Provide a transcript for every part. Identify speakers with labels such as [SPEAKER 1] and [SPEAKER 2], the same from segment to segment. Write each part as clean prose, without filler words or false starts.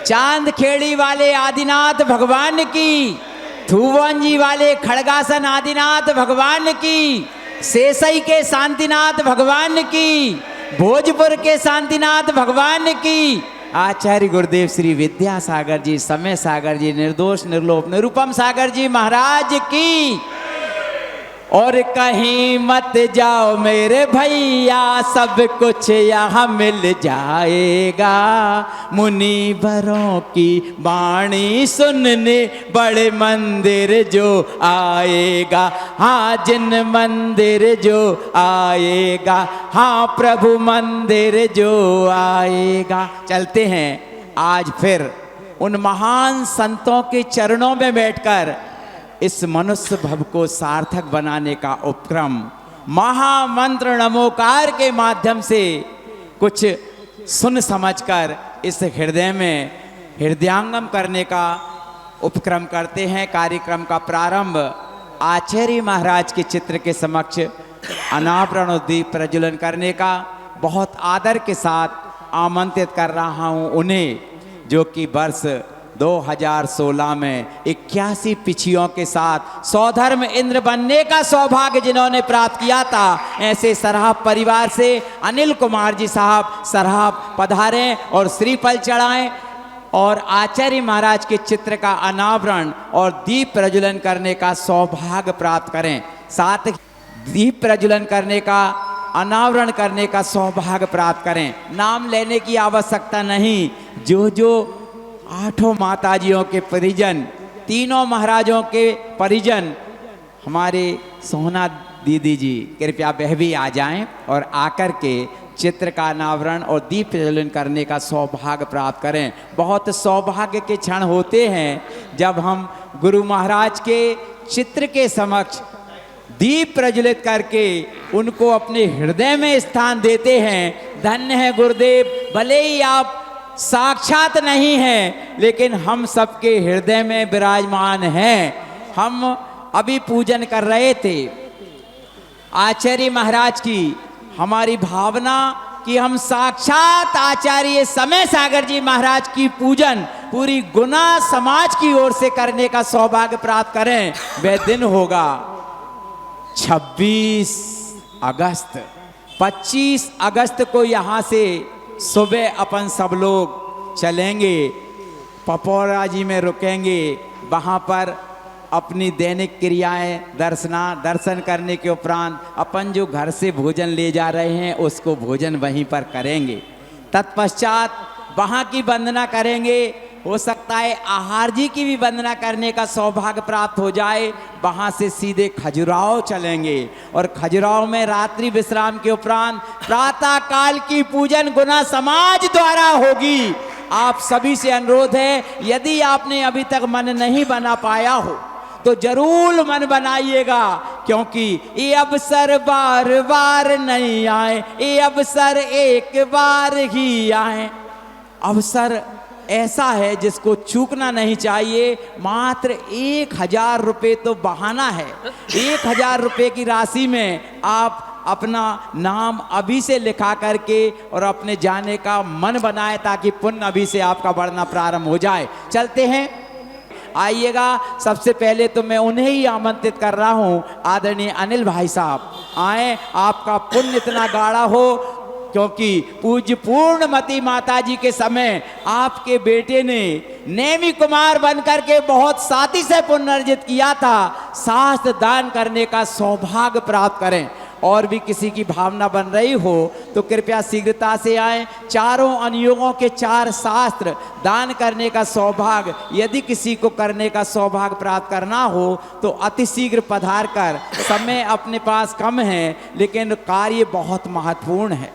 [SPEAKER 1] चांद खेड़ी वाले आदिनाथ भगवान की, थुवंजी वाले खड़गासन आदिनाथ भगवान की, सेसई के शांतिनाथ भगवान की, भोजपुर के शांतिनाथ भगवान की, आचार्य गुरुदेव श्री विद्यासागर जी, समय सागर जी, निर्दोष निर्लोभ निरुपम सागर जी महाराज की। और कहीं मत जाओ मेरे भैया, सब कुछ यहाँ मिल जाएगा। मुनिवरों की वाणी सुनने बड़े मंदिर जो आएगा, हाँ जिन मंदिर जो आएगा, हाँ प्रभु मंदिर जो आएगा। चलते हैं आज फिर उन महान संतों के चरणों में बैठकर इस मनुष्य भव को सार्थक बनाने का उपक्रम महामंत्र नमोकार के माध्यम से कुछ सुन समझकर इस हृदय में हृदयांगम करने का उपक्रम करते हैं। कार्यक्रम का प्रारंभ आचार्य महाराज के चित्र के समक्ष अनावरण और दीप प्रज्वलन करने का बहुत आदर के साथ आमंत्रित कर रहा हूँ उन्हें, जो कि वर्ष 2016 में 81 पिछियों के साथ सौधर्म इंद्र बनने का सौभाग्य जिन्होंने प्राप्त किया था, ऐसे सराहब परिवार से अनिल कुमार जी साहब सराहब पधारें और श्रीफल चढ़ाएं और आचार्य महाराज के चित्र का अनावरण और दीप प्रज्वलन करने का सौभाग्य प्राप्त करें। साथ दीप प्रज्वलन करने का अनावरण करने का सौभाग्य प्राप्त करें। नाम लेने की आवश्यकता नहीं। जो आठों माताजियों के परिजन, तीनों महाराजों के परिजन, हमारे सोहना दीदी जी, कृपया वह भी आ जाएं और आकर के चित्र का अनावरण और दीप प्रज्वलन करने का सौभाग्य प्राप्त करें। बहुत सौभाग्य के क्षण होते हैं जब हम गुरु महाराज के चित्र के समक्ष दीप प्रज्वलित करके उनको अपने हृदय में स्थान देते हैं। धन्य है गुरुदेव, भले ही आप साक्षात नहीं हैं लेकिन हम सबके हृदय में विराजमान हैं। हम अभी पूजन कर रहे थे आचार्य महाराज की, हमारी भावना कि हम साक्षात आचार्य समय सागर जी महाराज की पूजन पूरी गुना समाज की ओर से करने का सौभाग्य प्राप्त करें। वह दिन होगा 26 अगस्त। 25 अगस्त को यहाँ से सुबह अपन सब लोग चलेंगे, पपौरा जी में रुकेंगे। वहाँ पर अपनी दैनिक क्रियाएं दर्शन करने के उपरांत अपन जो घर से भोजन ले जा रहे हैं उसको भोजन वहीं पर करेंगे। तत्पश्चात वहाँ की वंदना करेंगे। हो सकता है आहार जी की भी वंदना करने का सौभाग्य प्राप्त हो जाए। वहाँ से सीधे खजुराहो चलेंगे और खजुराहो में रात्रि विश्राम के उपरांत प्रातः काल की पूजन गुना समाज द्वारा होगी। आप सभी से अनुरोध है, यदि आपने अभी तक मन नहीं बना पाया हो तो जरूर मन बनाइएगा, क्योंकि ये अवसर बार बार नहीं आए, ये अवसर एक बार ही आए। अवसर ऐसा है जिसको चूकना नहीं चाहिए। मात्र 1000 रुपये तो बहाना है। 1000 रुपये की राशि में आप अपना नाम अभी से लिखा करके और अपने जाने का मन बनाए ताकि पुण्य अभी से आपका बढ़ना प्रारंभ हो जाए। चलते हैं, आइएगा। सबसे पहले तो मैं उन्हें ही आमंत्रित कर रहा हूँ, आदरणीय अनिल भाई साहब आए। आपका पुण्य इतना गाढ़ा हो, क्योंकि पूज्य पूर्णमती माता जी के समय आपके बेटे ने नेमी कुमार बनकर के बहुत साथी से पुनर्जित किया था। शास्त्र दान करने का सौभाग्य प्राप्त करें। और भी किसी की भावना बन रही हो तो कृपया शीघ्रता से आए। चारों अनुयोगों के 4 शास्त्र दान करने का सौभाग्य यदि किसी को करने का सौभाग्य प्राप्त करना हो तो अतिशीघ्र पधार कर। समय अपने पास कम है लेकिन कार्य बहुत महत्वपूर्ण है।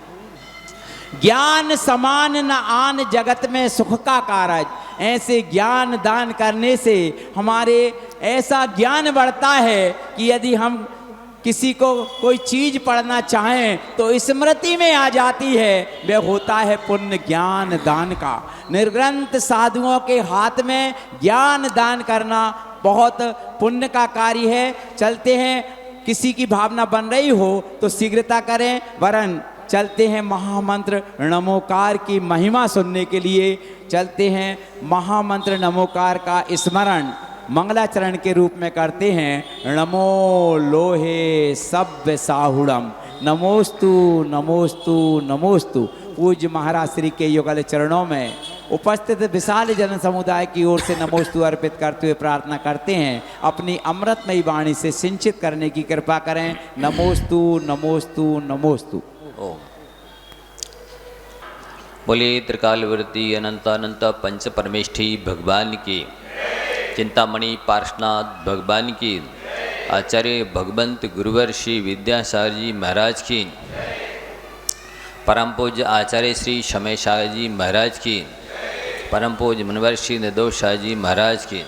[SPEAKER 1] ज्ञान समान न आन जगत में सुख का कारज। ऐसे ज्ञान दान करने से हमारे ऐसा ज्ञान बढ़ता है कि यदि हम किसी को कोई चीज पढ़ना चाहें तो स्मृति में आ जाती है। वह होता है पुण्य ज्ञान दान का। निर्ग्रंथ साधुओं के हाथ में ज्ञान दान करना बहुत पुण्य का कार्य है। चलते हैं, किसी की भावना बन रही हो तो शीघ्रता करें, वरन चलते हैं महामंत्र नमोकार की महिमा सुनने के लिए, चलते हैं महामंत्र नमोकार का स्मरण मंगलाचरण के रूप में करते हैं। नमो लोहे सभ्य साहुड़म नमोस्तु नमोस्तु नमोस्तु। पूज्य महाराज श्री के युगल चरणों में उपस्थित विशाल जन समुदाय की ओर से नमोस्तु अर्पित करते हुए प्रार्थना करते हैं, अपनी अमृतमयी वाणी से सिंचित करने की कृपा करें। नमोस्तु नमोस्तु नमोस्तु।
[SPEAKER 2] ओम बोलिए त्रिकालवर्ती अनंतानंत पंच परमेष्ठी भगवान की, चिंतामणि पार्श्वनाथ भगवान की, आचार्य भगवंत गुरुवर श्री विद्यासागर जी महाराज की, परम पूज्य आचार्य श्री शमेशाह जी महाराज की, परम पूज्य मुनिवर श्री निर्दोष शाह जी महाराज की।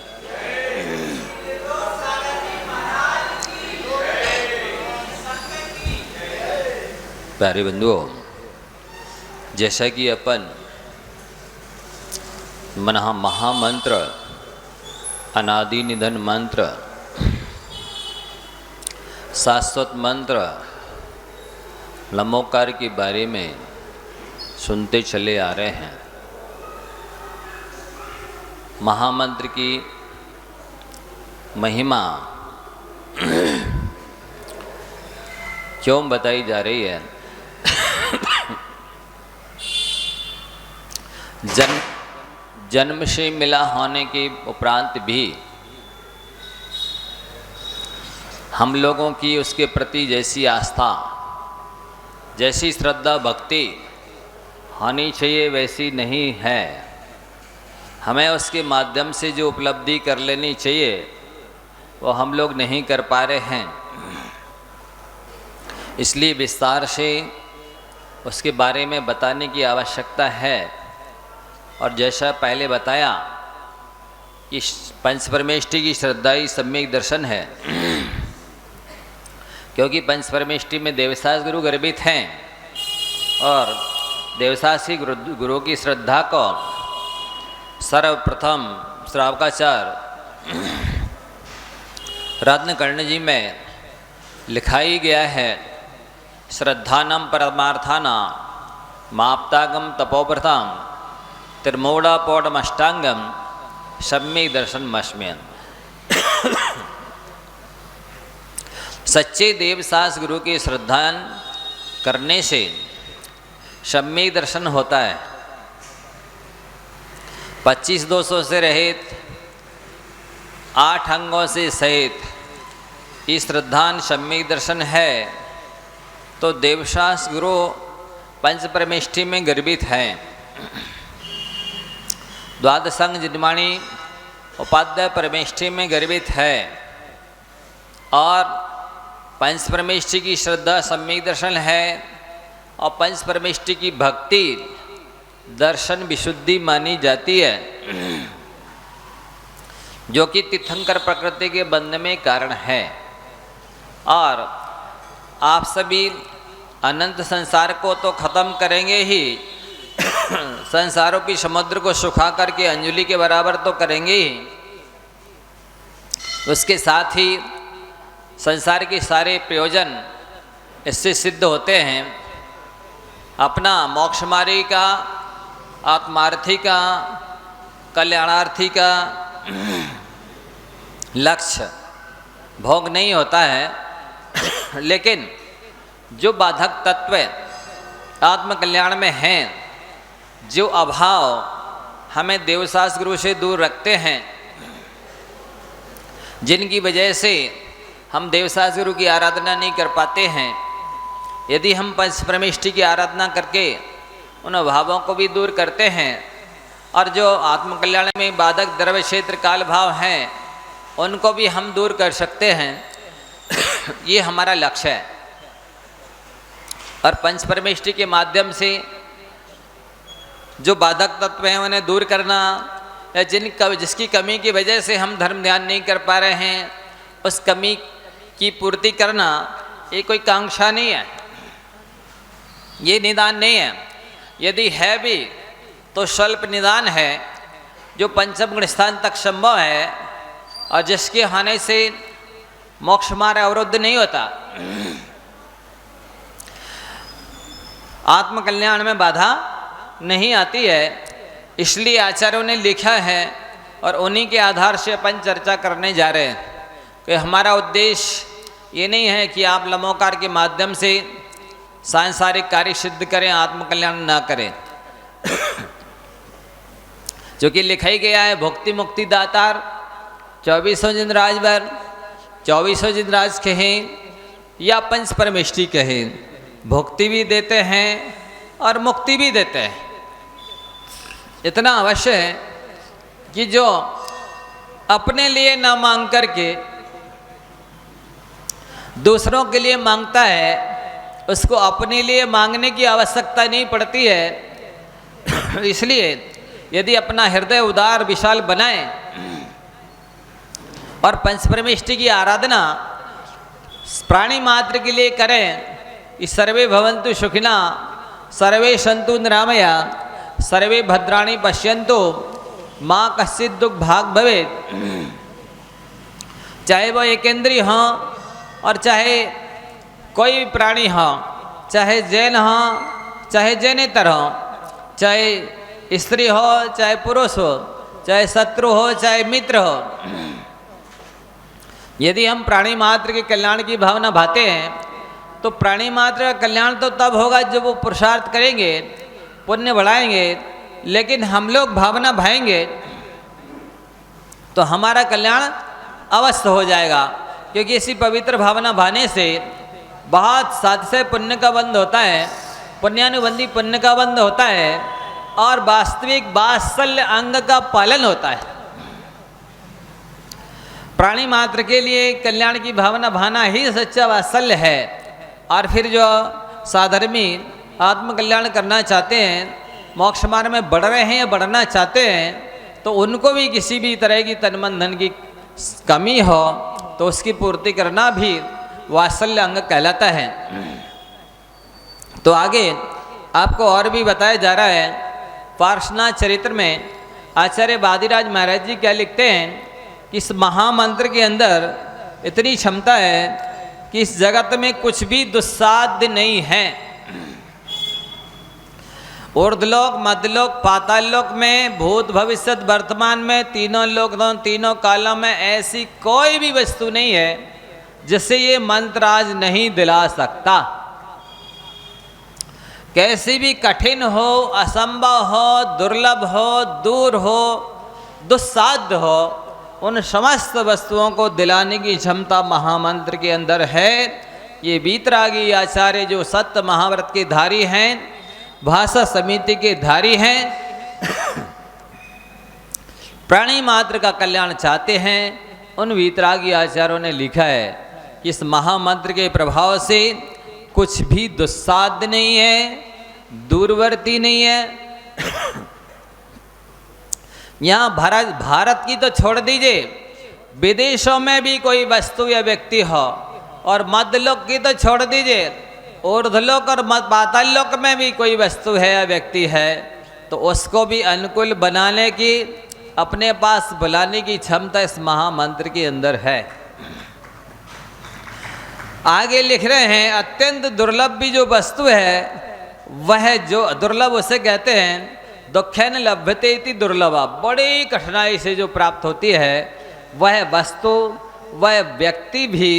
[SPEAKER 2] प्यारे बंधुओं, जैसा कि अपन महामंत्र अनादि निधन मंत्र शाश्वत मंत्र नमोकार के बारे में सुनते चले आ रहे हैं। महामंत्र की महिमा क्यों बताई जा रही है? जन्म से मिला होने के उपरांत भी हम लोगों की उसके प्रति जैसी आस्था, जैसी श्रद्धा भक्ति होनी चाहिए वैसी नहीं है। हमें उसके माध्यम से जो उपलब्धि कर लेनी चाहिए वो हम लोग नहीं कर पा रहे हैं। इसलिए विस्तार से उसके बारे में बताने की आवश्यकता है। और जैसा पहले बताया कि पंच परमेष्ठी की श्रद्धा ही सम्यक दर्शन है, क्योंकि पंच परमेष्ठी में देवसास गुरु गर्भित हैं और देवसासी गुरु की श्रद्धा को सर्वप्रथम श्रावकाचार्य रत्नकर्ण जी में लिखाई गया है। श्रद्धानम परमार्थानां माप्तागम तपोप्रथम त्रिमूढ़ापौढ़मष्टांगम सम्यक दर्शन मस्म्यन। सच्चे देवसास गुरु की श्रद्धान करने से सम्यक दर्शन होता है। 25 दोषों से रहित 8 अंगों से सहित इस श्रद्धान सम्यक दर्शन है। तो देवसास गुरु पंच परमेष्ठी में गर्भित हैं। द्वादशांग जिनवाणी उपाध्याय परमेष्ठी में गर्भित है और पंच परमेष्ठी की श्रद्धा सम्यक दर्शन है और पंच परमेष्ठी की भक्ति दर्शन विशुद्धि मानी जाती है, जो कि तीर्थंकर प्रकृति के बंध में कारण है। और आप सभी अनंत संसार को तो खत्म करेंगे ही, संसारों की समुद्र को सुखा करके अंजलि के बराबर तो करेंगे ही, उसके साथ ही संसार के सारे प्रयोजन इससे सिद्ध होते हैं। अपना मोक्षमार्गी का, आत्मार्थी का, कल्याणार्थी का लक्ष्य भोग नहीं होता है, लेकिन जो बाधक तत्व आत्मकल्याण में हैं, जो अभाव हमें देवसास गुरु से दूर रखते हैं, जिनकी वजह से हम देवसास गुरु की आराधना नहीं कर पाते हैं, यदि हम पंच परमेष्ठी की आराधना करके उन अभावों को भी दूर करते हैं और जो आत्मकल्याण में बाधक द्रव्य क्षेत्र काल भाव हैं उनको भी हम दूर कर सकते हैं। ये हमारा लक्ष्य है। और पंच परमेष्ठी के माध्यम से जो बाधक तत्व हैं उन्हें दूर करना, या जिसकी कमी की वजह से हम धर्म ध्यान नहीं कर पा रहे हैं, उस कमी की पूर्ति करना, ये कोई कांक्षा नहीं है, ये निदान नहीं है। यदि है भी तो स्वल्प निदान है, जो पंचम गुण स्थान तक संभव है और जिसके होने से मोक्ष मार्ग अवरुद्ध नहीं होता। आत्मकल्याण में बाधा नहीं आती है। इसलिए आचार्यों ने लिखा है और उन्हीं के आधार से अपन चर्चा करने जा रहे हैं कि हमारा उद्देश्य ये नहीं है कि आप लमोकार के माध्यम से सांसारिक कार्य सिद्ध करें, आत्मकल्याण ना करें। जो कि लिखा ही गया है, भुक्ति मुक्ति दातार 24 जिनराज वर 24 जिनराज कहें या पंच परमेष्टि कहें, भुक्ति भी देते हैं और मुक्ति भी देते हैं। इतना अवश्य है कि जो अपने लिए ना मांग करके दूसरों के लिए मांगता है, उसको अपने लिए मांगने की आवश्यकता नहीं पड़ती है। इसलिए यदि अपना हृदय उदार विशाल बनाए और पंचपरमेष्टि की आराधना प्राणी मात्र के लिए करें कि सर्वे भवन्तु सुखिना सर्वे सन्तु निरामया सर्वे भद्राणि पश्यन्तु माँ कश्चित् दुख भाग भवेत्। चाहे वो एकेंद्रीय हों और चाहे कोई भी प्राणी हो, चाहे जैन हो चाहे जैनेतर हो, चाहे स्त्री हो चाहे पुरुष हो, चाहे शत्रु हो चाहे मित्र हो, यदि हम प्राणी मात्र के कल्याण की भावना भाते हैं तो प्राणी मात्र का कल्याण तो तब होगा जब वो पुरुषार्थ करेंगे, पुण्य बढ़ाएंगे। लेकिन हम लोग भावना भाएंगे तो हमारा कल्याण अवश्य हो जाएगा, क्योंकि इसी पवित्र भावना भाने से बहुत साथ से पुण्य का बंध होता है, पुण्यानुबंधी पुण्य का बंध होता है और वास्तविक वात्सल्य अंग का पालन होता है। प्राणी मात्र के लिए कल्याण की भावना भाना ही सच्चा वात्सल्य है। और फिर जो साधर्मी आत्मकल्याण करना चाहते हैं, मोक्ष मार्ग में बढ़ रहे हैं या बढ़ना चाहते हैं, तो उनको भी किसी भी तरह की तन मन धन की कमी हो तो उसकी पूर्ति करना भी वात्सल्य अंग कहलाता है। तो आगे आपको और भी बताया जा रहा है। पार्श्वनाथ चरित्र में आचार्य वादिराज महाराज जी क्या लिखते हैं कि इस महामंत्र के अंदर इतनी क्षमता है कि इस जगत में कुछ भी दुस्साध्य नहीं है। ऊर्ध्वलोक, मध्यलोक, पाताल लोक में, भूत भविष्य वर्तमान में, तीनों लोक तीनों कालों में ऐसी कोई भी वस्तु नहीं है जिससे ये मंत्र आज नहीं दिला सकता। कैसी भी कठिन हो, असंभव हो, दुर्लभ हो, दूर हो, दुस्साध्य हो, उन समस्त वस्तुओं को दिलाने की क्षमता महामंत्र के अंदर है। ये वीतरागी आचार्य जो सत्य महाव्रत के धारी हैं, भाषा समिति के धारी हैं, प्राणी मात्र का कल्याण चाहते हैं, उन वीतरागी आचार्यों ने लिखा है कि इस महामंत्र के प्रभाव से कुछ भी दुस्साध्य नहीं है, दूरवर्ती नहीं है। यहाँ भारत की तो छोड़ दीजिए, विदेशों में भी कोई वस्तु या व्यक्ति हो, और मध्यलोक की तो छोड़ दीजिए, ऊर्ध्वलोक और पाताल लोक में भी कोई वस्तु है या व्यक्ति है, तो उसको भी अनुकूल बनाने की, अपने पास बुलाने की क्षमता इस महामंत्र के अंदर है। आगे लिख रहे हैं, अत्यंत दुर्लभ भी जो वस्तु है, वह जो दुर्लभ उसे कहते हैं दुःखेन लभ्यते इति दुर्लभा, बड़ी कठिनाई से जो प्राप्त होती है, वह वस्तु, वह व्यक्ति भी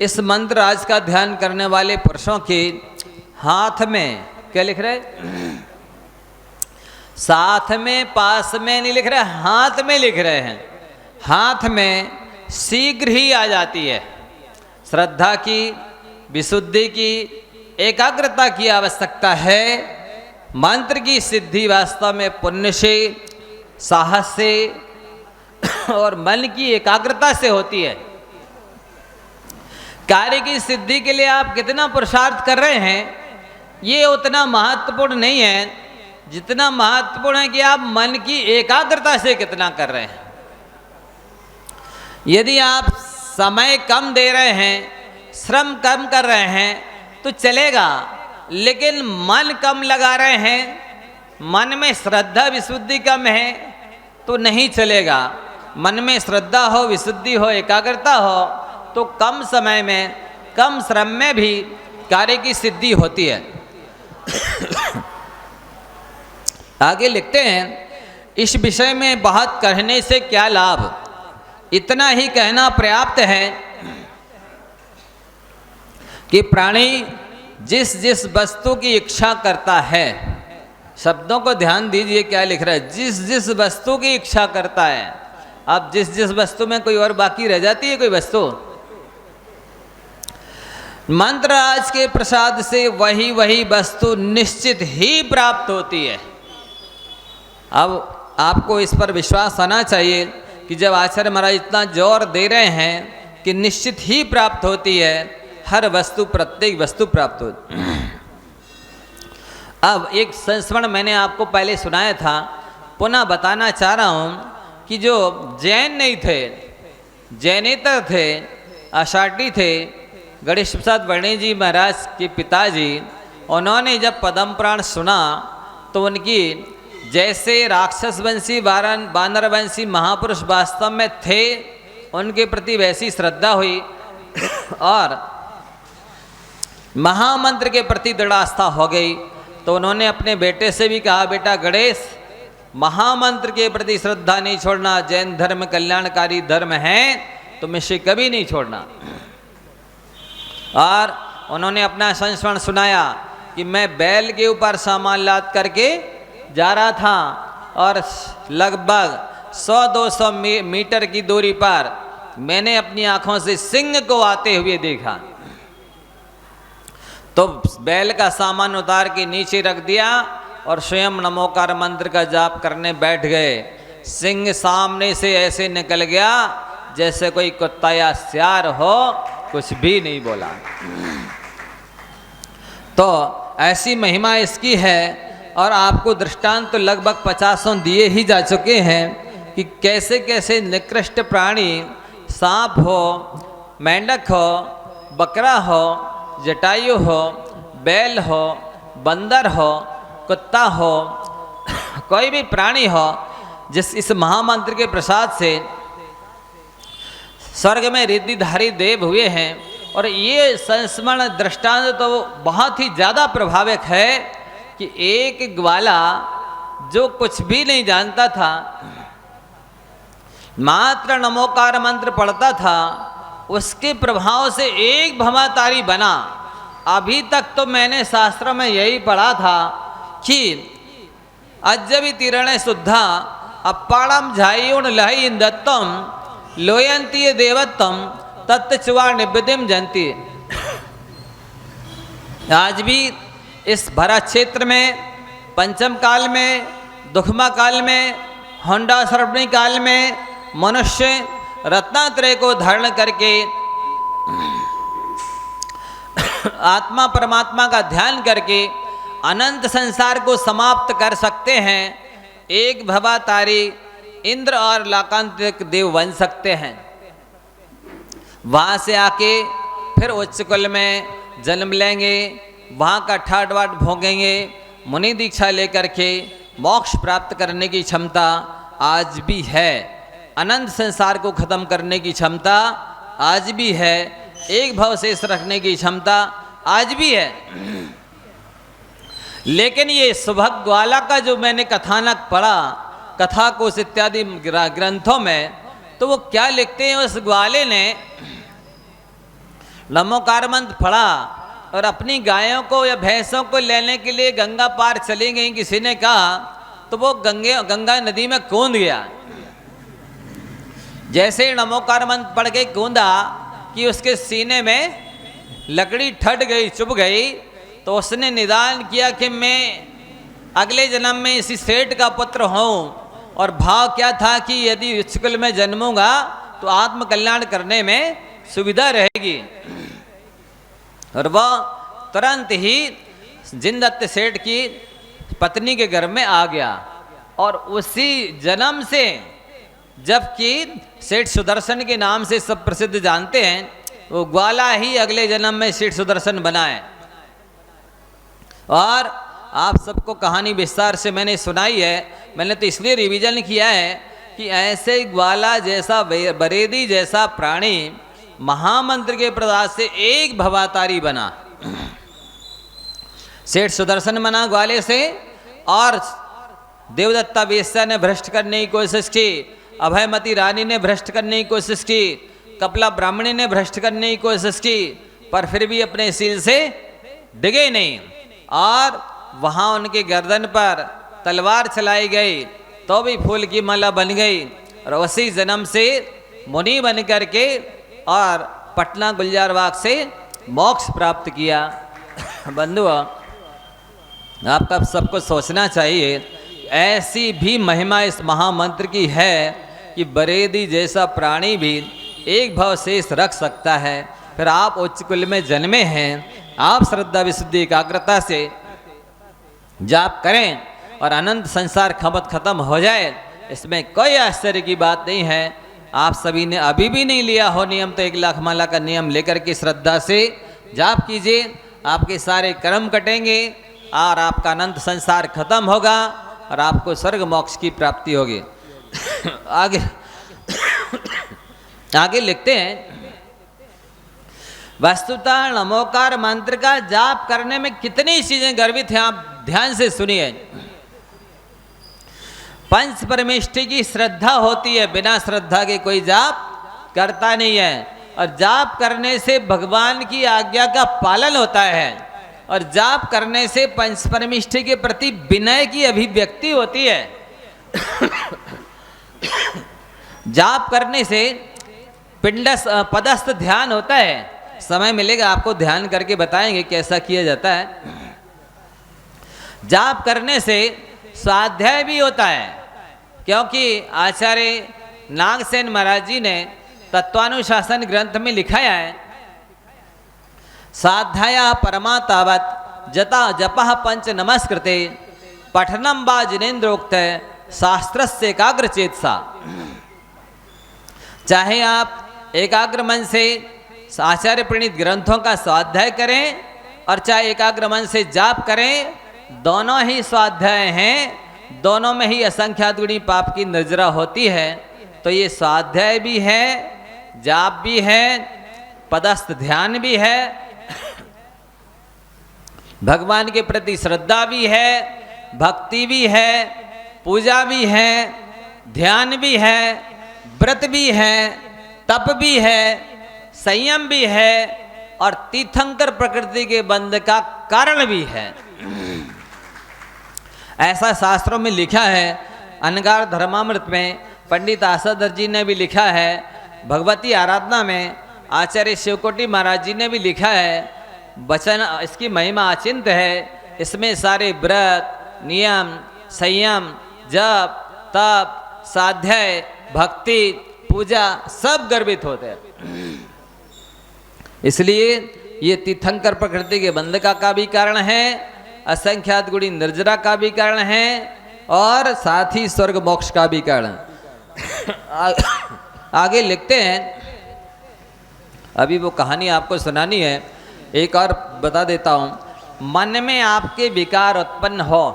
[SPEAKER 2] इस मंत्र राज का ध्यान करने वाले पुरुषों के हाथ में, क्या लिख रहे, साथ में पास में नहीं लिख रहे, हाथ में लिख रहे हैं। हाथ में शीघ्र ही आ जाती है। श्रद्धा की, विशुद्धि की, एकाग्रता की आवश्यकता है। मंत्र की सिद्धि वास्तव में पुण्य से, साहस से और मन की एकाग्रता से होती है। कार्य की सिद्धि के लिए आप कितना पुरुषार्थ कर रहे हैं, ये उतना महत्वपूर्ण नहीं है जितना महत्वपूर्ण है कि आप मन की एकाग्रता से कितना कर रहे हैं। यदि आप समय कम दे रहे हैं, श्रम कम कर रहे हैं तो चलेगा, लेकिन मन कम लगा रहे हैं, मन में श्रद्धा विशुद्धि कम है तो नहीं चलेगा। मन में श्रद्धा हो, विशुद्धि हो, एकाग्रता हो तो कम समय में, कम श्रम में भी कार्य की सिद्धि होती है। आगे लिखते हैं, इस विषय में बहुत कहने से क्या लाभ, इतना ही कहना पर्याप्त है कि प्राणी जिस जिस वस्तु की इच्छा करता है, शब्दों को ध्यान दीजिए क्या लिख रहा है, जिस जिस वस्तु की इच्छा करता है। अब जिस जिस वस्तु में कोई और बाकी रह जाती है कोई वस्तु, मंत्रराज के प्रसाद से वही वही वस्तु निश्चित ही प्राप्त होती है। अब आपको इस पर विश्वास आना चाहिए कि जब आचार्य महाराज इतना जोर दे रहे हैं कि निश्चित ही प्राप्त होती है, हर वस्तु प्रत्येक वस्तु प्राप्त होती है। अब एक संस्मरण मैंने आपको पहले सुनाया था, पुनः बताना चाह रहा हूँ कि जो जैन नहीं थे, जैनेतर थे, आषाढ़ी थे, गणेश प्रसाद वर्णी जी महाराज के पिताजी, उन्होंने जब पद्म पुराण सुना तो उनकी जैसे राक्षस वंशी वानर वंशी महापुरुष वास्तव में थे, उनके प्रति वैसी श्रद्धा हुई और महामंत्र के प्रति दृढ़ आस्था हो गई। तो उन्होंने अपने बेटे से भी कहा, बेटा गणेश, महामंत्र के प्रति श्रद्धा नहीं छोड़ना, जैन धर्म कल्याणकारी धर्म है, तुम इसे कभी नहीं छोड़ना। और उन्होंने अपना संस्मरण सुनाया कि मैं बैल के ऊपर सामान लाद करके जा रहा था और लगभग 100-200 मीटर की दूरी पर मैंने अपनी आंखों से सिंह को आते हुए देखा। तो बैल का सामान उतार के नीचे रख दिया और स्वयं नमोकार मंत्र का जाप करने बैठ गए। सिंह सामने से ऐसे निकल गया जैसे कोई कुत्ता या सियार हो, कुछ भी नहीं बोला। तो ऐसी महिमा इसकी है और आपको दृष्टांत तो लगभग 50 दिए ही जा चुके हैं कि कैसे कैसे निकृष्ट प्राणी, सांप हो, मेंढक हो, बकरा हो, जटायु हो, बैल हो, बंदर हो, कुत्ता हो, कोई भी प्राणी हो, जिस इस महामंत्र के प्रसाद से स्वर्ग में रिद्धिधारी देव हुए हैं। और ये संस्मरण दृष्टांत तो बहुत ही ज़्यादा प्रभावक है कि एक ग्वाला जो कुछ भी नहीं जानता था, मात्र नमोकार मंत्र पढ़ता था, उसके प्रभाव से एक भवातारी बना। अभी तक तो मैंने शास्त्र में यही पढ़ा था कि अज्जवि तीरणे शुद्धा अपाड़म झायुण लहि दत्तम लोयंती देवत्तम तत्चुवा निबदिम जंती। आज भी इस भरा क्षेत्र में पंचम काल में, दुखमा काल में, होंडा सर्वणी काल में मनुष्य रत्नात्रय को धारण करके आत्मा परमात्मा का ध्यान करके अनंत संसार को समाप्त कर सकते हैं। एक भवातारी इंद्र और लाकांतिक देव बन सकते हैं। वहाँ से आके फिर उच्च कुल में जन्म लेंगे, वहाँ का ठाट बाट भोगेंगे, मुनि दीक्षा लेकर के मोक्ष प्राप्त करने की क्षमता आज भी है। अनंत संसार को खत्म करने की क्षमता आज भी है। एक भव शेष रखने की क्षमता आज भी है। लेकिन ये सुभग ग्वाला का जो मैंने कथानक पढ़ा कथा कोश इत्यादि ग्रंथों में, तो वो क्या लिखते हैं, उस ग्वाले ने नमोकार मंत्र पढ़ा और अपनी गायों को या भैंसों को लेने के लिए गंगा पार चली गई, किसी ने कहा, तो वो गंगा नदी में कूद गया। जैसे नमोकार मंत्र पढ़ के कूदा कि उसके सीने में लकड़ी ठट गई, चुभ गई, तो उसने निदान किया कि मैं अगले जन्म में इसी सेठ का पुत्र हूँ। और भाव क्या था कि यदि उच्चकुल में जन्मूंगा तो आत्म कल्याण करने में सुविधा रहेगी। और वह तुरंत ही जिनदत्त सेठ की पत्नी के घर में आ गया। और उसी जन्म से, जबकि सेठ सुदर्शन के नाम से सब प्रसिद्ध जानते हैं, वो ग्वाला ही अगले जन्म में सेठ सुदर्शन बना है। और आप सबको कहानी विस्तार से मैंने सुनाई है। मैंने तो इसलिए रिवीजन किया है कि ऐसे ग्वाला जैसा, बरेदी जैसा प्राणी महामंत्र के प्रसाद से एक भवातारी बना। सेठ सुदर्शन मना ग्वाले से, और देवदत्ता वेश्या ने भ्रष्ट करने की कोशिश की, अभयमती रानी ने भ्रष्ट करने की कोशिश की, कपला ब्राह्मणी ने भ्रष्ट करने की कोशिश की, पर फिर भी अपने सील से डिगे नहीं, और वहां उनके गर्दन पर तलवार चलाई गई तो भी फूल की माला बन गई, और उसी जन्म से मुनि बन करके और पटना गुलजारबाग से मोक्ष प्राप्त किया। बंधु, आपका सबको सोचना चाहिए, ऐसी भी महिमा इस महामंत्र की है कि बरेदी जैसा प्राणी भी एक भाव शेष रख सकता है। फिर आप उच्च कुल में जन्मे हैं, आप श्रद्धा विशुद्धि एकाग्रता से जाप करें और अनंत संसार खत्म हो जाए, इसमें कोई आश्चर्य की बात नहीं है। आप सभी ने अभी भी नहीं लिया हो नियम, तो 1 लाख माला का नियम लेकर के श्रद्धा से जाप कीजिए, आपके सारे कर्म कटेंगे और आपका अनंत संसार खत्म होगा और आपको स्वर्ग मोक्ष की प्राप्ति होगी। आगे लिखते हैं, वस्तुतः नमोकार मंत्र का जाप करने में कितनी चीजें गर्वित हैं, आप ध्यान से सुनिए। पंच परमेष्टि की श्रद्धा होती है, बिना श्रद्धा के कोई जाप करता नहीं है, और जाप करने से भगवान की आज्ञा का पालन होता है, और जाप करने से पंच परमेष्टि के प्रति विनय की अभिव्यक्ति होती है। जाप करने से पदस्थ ध्यान होता है, समय मिलेगा आपको ध्यान करके बताएंगे कैसा किया जाता है। जाप करने से स्वाध्याय भी होता है, क्योंकि आचार्य नागसेन महाराज जी ने तत्वानुशासन ग्रंथ में लिखाया है, स्वाध्याय परमा तावत जता जपः पंच नमस्कृते पठनम बा जिनेन्द्रोक्त शास्त्रस्य एकाग्र चेतसा। चाहे आप एकाग्र मन से आचार्य प्रणीत ग्रंथों का स्वाध्याय करें और चाहे एकाग्र मन से जाप करें, दोनों ही स्वाध्याय हैं, दोनों में ही असंख्यात गुणी पाप की निर्जरा होती है। तो ये स्वाध्याय भी है, जाप भी है, पदस्थ ध्यान भी है, भगवान के प्रति श्रद्धा भी है, भक्ति भी है, पूजा भी है, ध्यान भी है, व्रत भी है, तप भी है, संयम भी है, और तीर्थंकर प्रकृति के बंध का कारण भी है। ऐसा शास्त्रों में लिखा है। अनगार धर्मामृत में पंडित आसादर जी ने भी लिखा है, भगवती आराधना में आचार्य शिवकोटि महाराज जी ने भी लिखा है। वचन इसकी महिमा अचिंत है, इसमें सारे व्रत, नियम, संयम, जप, तप, स्वाध्याय, भक्ति, पूजा सब गर्भित होते हैं। इसलिए ये तीर्थंकर प्रकृति के बंध का भी कारण है, असंख्यात गुणी निर्जरा का भी कारण है, और साथ ही स्वर्ग मोक्ष का भी कारण। आगे लिखते हैं, अभी वो कहानी आपको सुनानी है, एक और बता देता हूं। मन में आपके विकार उत्पन्न हो,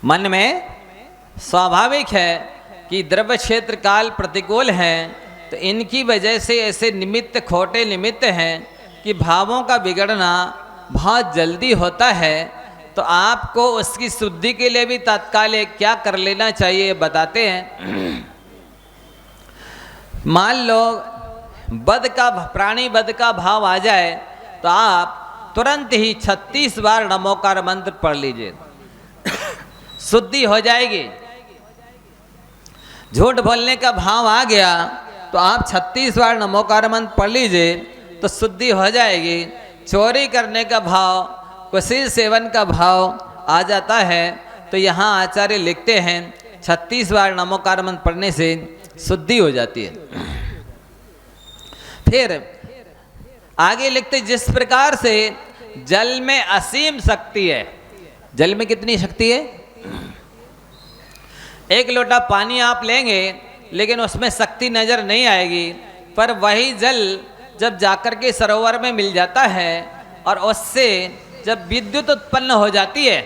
[SPEAKER 2] मन में स्वाभाविक है कि द्रव्य क्षेत्र काल प्रतिकूल हैं, तो इनकी वजह से ऐसे निमित्त, खोटे निमित्त हैं कि भावों का बिगड़ना बहुत जल्दी होता है। तो आपको उसकी शुद्धि के लिए भी तत्काल क्या कर लेना चाहिए बताते हैं। मान लो प्राणी बद का भाव आ जाए, तो आप तुरंत ही 36 बार नमोकार मंत्र पढ़ लीजिए, शुद्धि हो जाएगी। झूठ बोलने का भाव आ गया तो आप 36 बार नमोकार मंत्र पढ़ लीजिए, तो शुद्धि हो जाएगी। चोरी करने का भाव, कुशील सेवन का भाव आ जाता है, तो यहाँ आचार्य लिखते हैं 36 बार नमोकार मंत्र पढ़ने से शुद्धि हो जाती है। फिर आगे लिखते, जिस प्रकार से जल में असीम शक्ति है, जल में कितनी शक्ति है? 1 लोटा पानी आप लेंगे लेकिन उसमें शक्ति नजर नहीं आएगी, पर वही जल जब जाकर के सरोवर में मिल जाता है और उससे जब विद्युत उत्पन्न हो जाती है,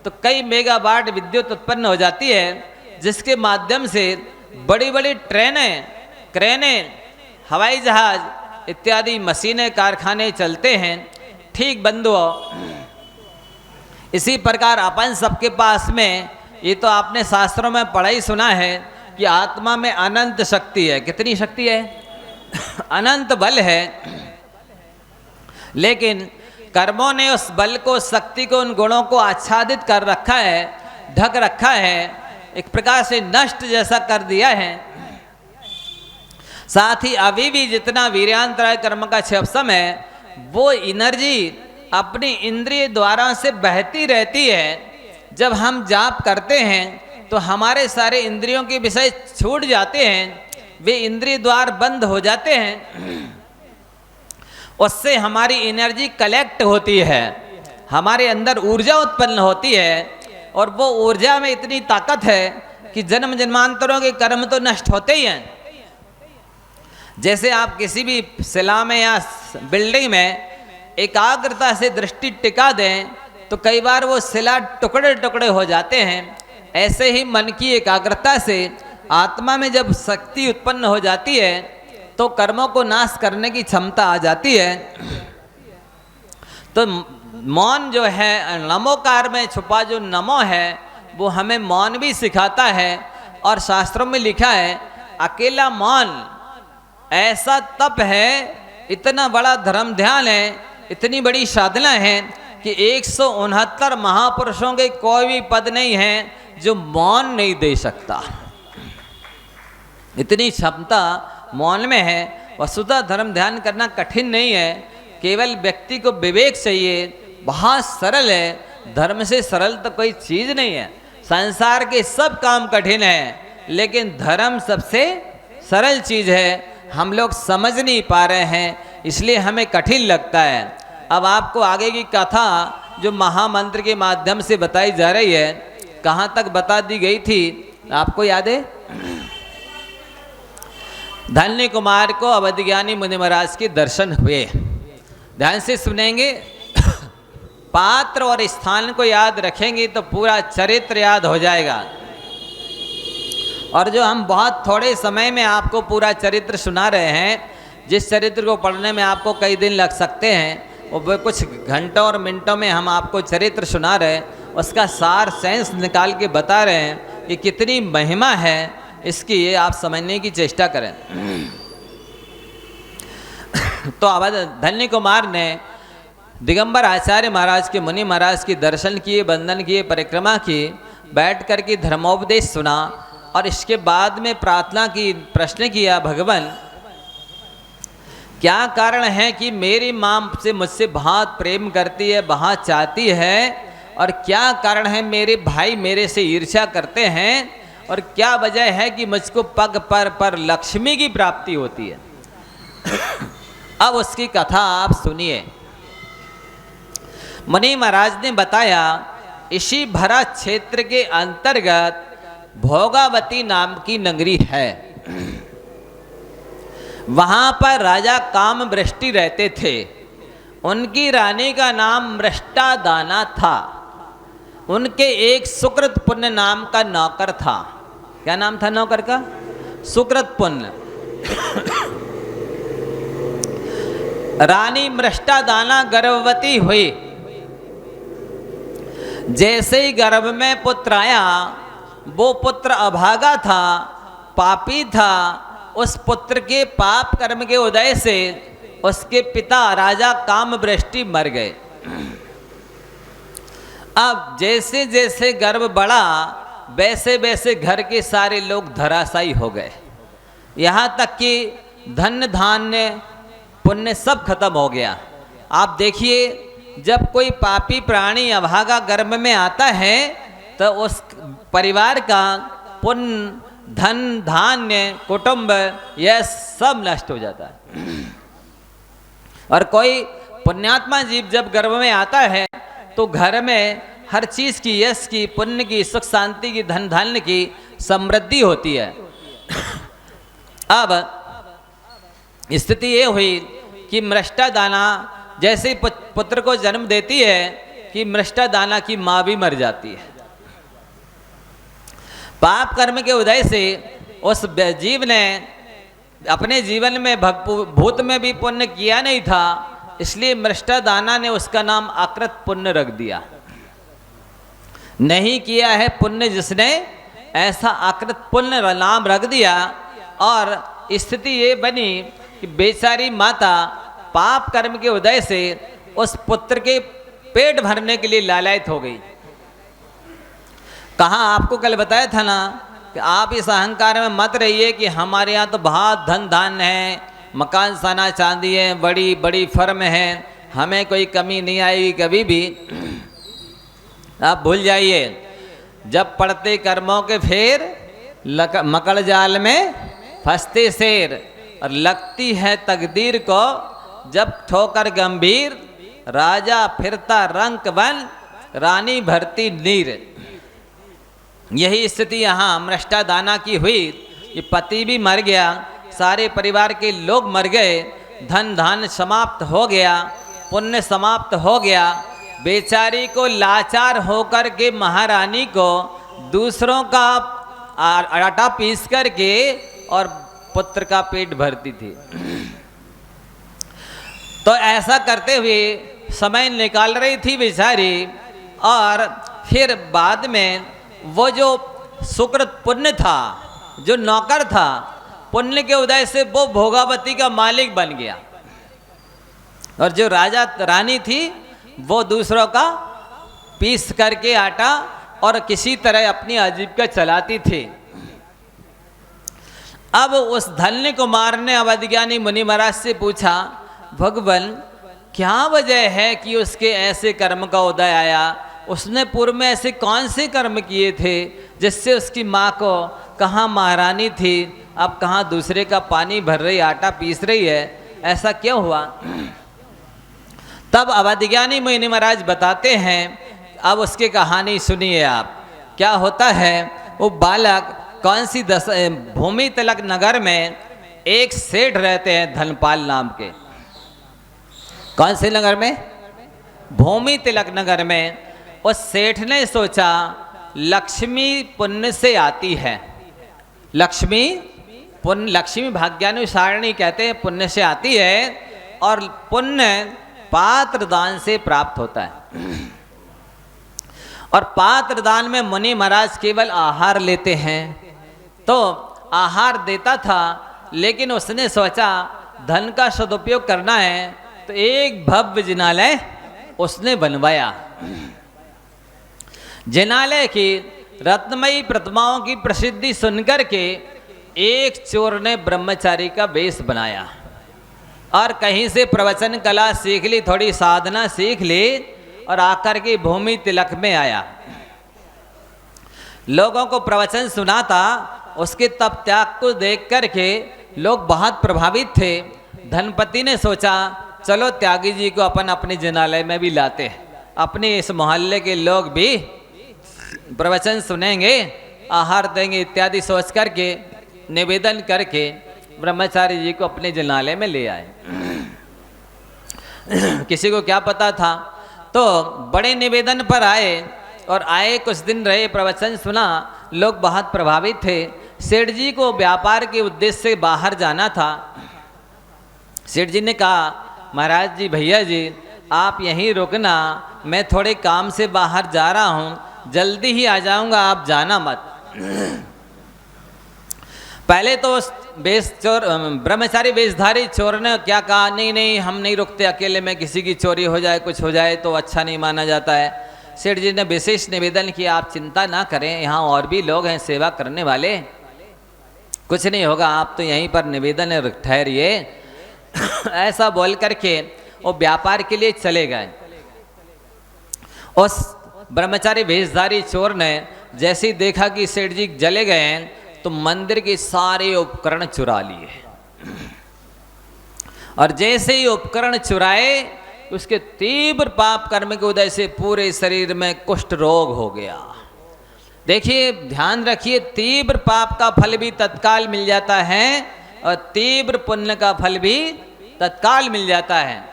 [SPEAKER 2] तो कई मेगावाट विद्युत उत्पन्न हो जाती है, जिसके माध्यम से बड़ी बड़ी ट्रेनें, क्रेनें, हवाई जहाज इत्यादि मशीनें, कारखाने चलते हैं। ठीक बंधुओं, इसी प्रकार अपन सबके पास में, ये तो आपने शास्त्रों में पढ़ा ही सुना है कि आत्मा में अनंत शक्ति है। कितनी शक्ति है? अनंत बल है। लेकिन कर्मों ने उस बल को, शक्ति को, उन गुणों को आच्छादित कर रखा है, ढक रखा है, एक प्रकार से नष्ट जैसा कर दिया है। साथ ही अभी भी जितना वीर्यान्तराय कर्म का क्षपसम है, वो एनर्जी अपनी इंद्रिय द्वारा से बहती रहती है। जब हम जाप करते हैं तो हमारे सारे इंद्रियों के विषय छूट जाते हैं, वे इंद्रिय द्वार बंद हो जाते हैं। उससे हमारी एनर्जी कलेक्ट होती है, हमारे अंदर ऊर्जा उत्पन्न होती है, और वो ऊर्जा में इतनी ताकत है कि जन्म जन्मांतरों के कर्म तो नष्ट होते ही हैं। जैसे आप किसी भी शिला में या बिल्डिंग में एकाग्रता से दृष्टि टिका दें तो कई बार वो शिला टुकड़े टुकड़े हो जाते हैं। ऐसे ही मन की एकाग्रता से आत्मा में जब शक्ति उत्पन्न हो जाती है तो कर्मों को नाश करने की क्षमता आ जाती है। तो मौन जो है, नमोकार में छुपा जो नमो है, वो हमें मौन भी सिखाता है। और शास्त्रों में लिखा है अकेला मौन ऐसा तप है, इतना बड़ा धर्म ध्यान है, इतनी बड़ी साधना है कि 169 महापुरुषों के कोई भी पद नहीं है जो मौन नहीं दे सकता। इतनी क्षमता मौन में है। वस्तुतः धर्म ध्यान करना कठिन नहीं है, केवल व्यक्ति को विवेक चाहिए। बहुत सरल है, धर्म से सरल तो कोई चीज़ नहीं है। संसार के सब काम कठिन है, लेकिन धर्म सबसे सरल चीज़ है। हम लोग समझ नहीं पा रहे हैं, इसलिए हमें कठिन लगता है। अब आपको आगे की कथा जो महामंत्र के माध्यम से बताई जा रही है, कहाँ तक बता दी गई थी आपको याद है? धन्य कुमार को अवध ज्ञानी मुनि महाराज के दर्शन हुए। ध्यान से सुनेंगे, पात्र और स्थान को याद रखेंगे तो पूरा चरित्र याद हो जाएगा। और जो हम बहुत थोड़े समय में आपको पूरा चरित्र सुना रहे हैं, जिस चरित्र को पढ़ने में आपको कई दिन लग सकते हैं, वो कुछ घंटों और मिनटों में हम आपको चरित्र सुना रहे हैं, उसका सार सेंस निकाल के बता रहे हैं कि कितनी महिमा है इसकी, ये आप समझने की चेष्टा करें। तो अवध धन्य कुमार ने दिगंबर आचार्य महाराज के, मुनि महाराज के दर्शन किए, वंदन किए, परिक्रमा की, बैठ कर के धर्मोपदेश सुना और इसके बाद में प्रार्थना की, प्रश्न किया, भगवान क्या कारण है कि मेरी माँ से मुझसे बहुत प्रेम करती है, बहुत चाहती है, और क्या कारण है मेरे भाई मेरे से ईर्ष्या करते हैं, और क्या वजह है कि मुझको पग पर लक्ष्मी की प्राप्ति होती है। अब उसकी कथा आप सुनिए। मुनि महाराज ने बताया, इसी भरा क्षेत्र के अंतर्गत भोगावती नाम की नगरी है। वहाँ पर राजा कामवृष्टि रहते थे। उनकी रानी का नाम मृष्टादाना था। उनके एक सुकृत पुण्य नाम का नौकर था। क्या नाम था नौकर का? सुकृत पुण्य। रानी मृष्टादाना गर्भवती हुई। जैसे ही गर्भ में पुत्र आया, वो पुत्र अभागा था, पापी था। उस पुत्र के पाप कर्म के उदय से उसके पिता राजा कामवृष्टि मर गए। अब जैसे जैसे गर्भ बढ़ा, वैसे वैसे घर के सारे लोग धराशायी हो गए। यहाँ तक कि धन धान्य पुण्य सब खत्म हो गया। आप देखिए, जब कोई पापी प्राणी अभागा गर्भ में आता है तो उस परिवार का पुण्य, धन धान्य, कुटुंब, यह सब नष्ट हो जाता है। और कोई पुण्यात्मा जीव जब गर्भ में आता है तो घर में हर चीज की, यश की, पुण्य की, सुख शांति की, धन धान्य की समृद्धि होती है। अब स्थिति ये हुई कि मृष्टादाना जैसे पुत्र को जन्म देती है कि मृष्टादाना की माँ भी मर जाती है। पाप कर्म के उदय से उस जीव ने अपने जीवन में भूत में भी पुण्य किया नहीं था, इसलिए मृष्टादाना ने उसका नाम आकृत पुण्य रख दिया। नहीं किया है पुण्य जिसने, ऐसा आकृत पुण्य नाम रख दिया। और स्थिति ये बनी कि बेचारी माता पाप कर्म के उदय से उस पुत्र के पेट भरने के लिए लालायित हो गई। कहाँ आपको कल बताया था ना कि आप इस अहंकार में मत रहिए कि हमारे यहाँ तो बहुत धन धान है, मकान सोना चांदी है, बड़ी बड़ी फर्म है, हमें कोई कमी नहीं आएगी कभी भी। आप भूल जाइए, जब पड़ते कर्मों के फेर मकड़ जाल में फंसते शेर, और लगती है तकदीर को जब ठोकर गंभीर, राजा फिरता रंक बन, रानी भरती नीर। यही स्थिति यहाँ मृष्टादाना की हुई। ये पति भी मर गया, सारे परिवार के लोग मर गए, धन धान समाप्त हो गया, पुण्य समाप्त हो गया। बेचारी को लाचार होकर के महारानी को दूसरों का आटा पीस करके और पुत्र का पेट भरती थी। तो ऐसा करते हुए समय निकाल रही थी बेचारी। और फिर बाद में वो जो सुकृत पुण्य था, जो नौकर था, पुण्य के उदय से वो भोगावती का मालिक बन गया। और जो राजा रानी थी वो दूसरों का पीस करके आटा और किसी तरह अपनी आजीविका चलाती थी। अब उस धन्य कुमार ने अवधज्ञानी मुनि महाराज से पूछा, भगवान क्या वजह है कि उसके ऐसे कर्म का उदय आया? उसने पूर्व में ऐसे कौन से कर्म किए थे जिससे उसकी माँ को कहाँ महारानी थी, अब कहाँ दूसरे का पानी भर रही, आटा पीस रही है, ऐसा क्यों हुआ? तब अवधज्ञानी मुनि महाराज बताते हैं, अब उसकी कहानी सुनिए आप। क्या होता है, वो बालक कौन सी भूमि तिलक नगर में एक सेठ रहते हैं धनपाल नाम के। कौन से नगर में? भूमि तिलक नगर में। उस सेठ ने सोचा लक्ष्मी पुण्य से आती है, लक्ष्मी पुण्य, लक्ष्मी भाग्यानुसारिणी कहते हैं, पुण्य से आती है और पुण्य पात्र दान से प्राप्त होता है। और पात्र दान में मुनि महाराज केवल आहार लेते हैं। तो आहार देता था, लेकिन उसने सोचा धन का सदुपयोग करना है, तो एक भव्य जिनालय उसने बनवाया। जिनालय की रत्नमयी प्रतिमाओं की प्रसिद्धि सुनकर के एक चोर ने ब्रह्मचारी का वेश बनाया और कहीं से प्रवचन कला सीख ली, थोड़ी साधना सीख ली और आकर के भूमि तिलक में आया। लोगों को प्रवचन सुनाता। उसके तप त्याग को देख करके लोग बहुत प्रभावित थे। धनपति ने सोचा चलो त्यागी जी को अपन अपने जिनालय में भी लाते हैं, अपने इस मोहल्ले के लोग भी प्रवचन सुनेंगे, आहार देंगे इत्यादि सोच करके निवेदन करके ब्रह्मचारी जी को अपने जिनालय में ले आए। किसी को क्या पता था, तो बड़े निवेदन पर आए और आए, कुछ दिन रहे, प्रवचन सुना, लोग बहुत प्रभावित थे। सेठ जी को व्यापार के उद्देश्य से बाहर जाना था। सेठ जी ने कहा महाराज जी, भैया जी आप यहीं रुकना, मैं थोड़े काम से बाहर जा रहा हूँ, जल्दी ही आ जाऊँगा, आप जाना मत। पहले तो उस ब्रह्मचारी वेशधारी चोर ने क्या कहा, नहीं नहीं हम नहीं रुकते अकेले में, किसी की चोरी हो जाए, कुछ हो जाए तो अच्छा नहीं माना जाता है। सेठ जी ने विशेष निवेदन किया, आप चिंता ना करें, यहाँ और भी लोग हैं सेवा करने वाले, कुछ नहीं होगा, आप तो यहीं पर निवेदन ठहरिए। ऐसा बोल करके वो व्यापार के लिए चले गए। उस ब्रह्मचारी वेशधारी चोर ने जैसे ही देखा कि सेठ जी चले गए तो मंदिर के सारे उपकरण चुरा लिए, और जैसे ही उपकरण चुराए उसके तीव्र पाप कर्म के उदय से पूरे शरीर में कुष्ठ रोग हो गया। देखिए ध्यान रखिए, तीव्र पाप का फल भी तत्काल मिल जाता है और तीव्र पुण्य का फल भी तत्काल मिल जाता है।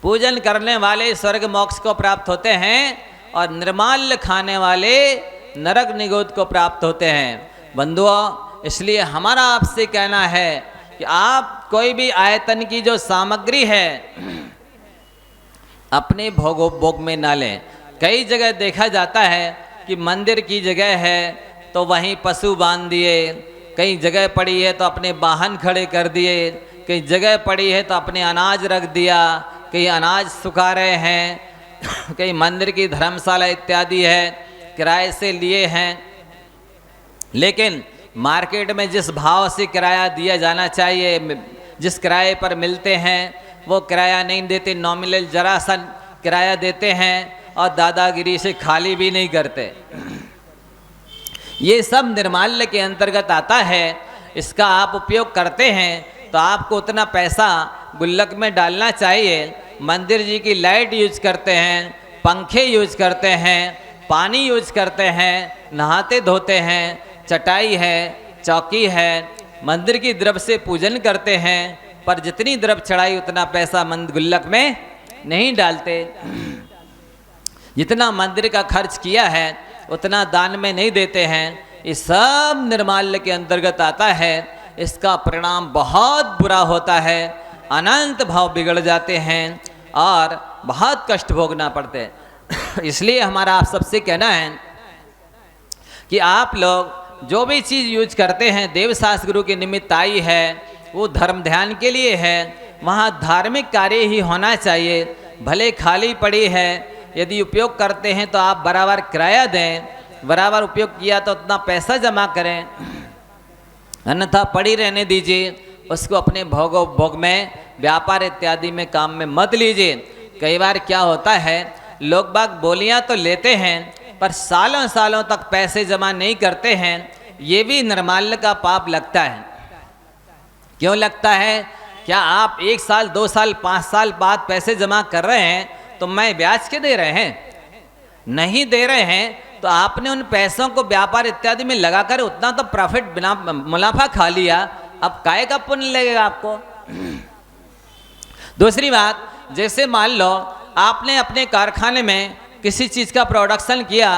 [SPEAKER 2] पूजन करने वाले स्वर्ग मोक्ष को प्राप्त होते हैं और निर्माल्य खाने वाले नरक निगोद को प्राप्त होते हैं। बंधुओं, इसलिए हमारा आपसे कहना है कि आप कोई भी आयतन की जो सामग्री है अपने भोग में ना लें। कई जगह देखा जाता है कि मंदिर की जगह है तो वहीं पशु बांध दिए, कई जगह पड़ी है तो अपने वाहन खड़े कर दिए, कई जगह पड़ी है तो अपने अनाज रख दिया, कई अनाज सुखा रहे हैं, कई मंदिर की धर्मशाला इत्यादि है किराए से लिए हैं। लेकिन मार्केट में जिस भाव से किराया दिया जाना चाहिए, जिस किराए पर मिलते हैं वो किराया नहीं देते, नॉमिनल जरा सा किराया देते हैं और दादागिरी से खाली भी नहीं करते। ये सब निर्माल्य के अंतर्गत आता है। इसका आप उपयोग करते हैं तो आपको उतना पैसा गुल्लक में डालना चाहिए। मंदिर जी की लाइट यूज करते हैं, पंखे यूज करते हैं, पानी यूज करते हैं, नहाते धोते हैं, चटाई है, चौकी है, मंदिर की द्रव्य से पूजन करते हैं, पर जितनी द्रव्य चढ़ाई उतना पैसा गुल्लक में नहीं डालते। जितना मंदिर का खर्च किया है उतना दान में नहीं देते हैं। ये सब निर्माल्य के अंतर्गत आता है। इसका परिणाम बहुत बुरा होता है, अनंत भाव बिगड़ जाते हैं और बहुत कष्ट भोगना पड़ते हैं। इसलिए हमारा आप सबसे कहना है कि आप लोग जो भी चीज़ यूज करते हैं देवशास्त्र गुरु के निमित्त आई है, वो धर्म ध्यान के लिए है, वहाँ धार्मिक कार्य ही होना चाहिए। भले खाली पड़ी है, यदि उपयोग करते हैं तो आप बराबर किराया दें, बराबर उपयोग किया तो उतना पैसा जमा करें, अन्यथा पड़ी रहने दीजिए। उसको अपने भोग में व्यापार इत्यादि में काम में मत लीजिए। कई बार क्या होता है, लोग बाग बोलियां तो लेते हैं पर सालों सालों तक पैसे जमा नहीं करते हैं। ये भी निर्माल्य का पाप लगता है। क्यों लगता है? क्या आप 1 साल 2 साल 5 साल बाद पैसे जमा कर रहे हैं तो मैं ब्याज के दे रहे हैं? नहीं दे रहे हैं तो आपने उन पैसों को व्यापार इत्यादि में लगाकर उतना तो प्रॉफिट बिना मुनाफा खा लिया, अब काय का पुण्य लगेगा आपको। दूसरी बात, जैसे मान लो आपने अपने कारखाने में किसी चीज़ का प्रोडक्शन किया,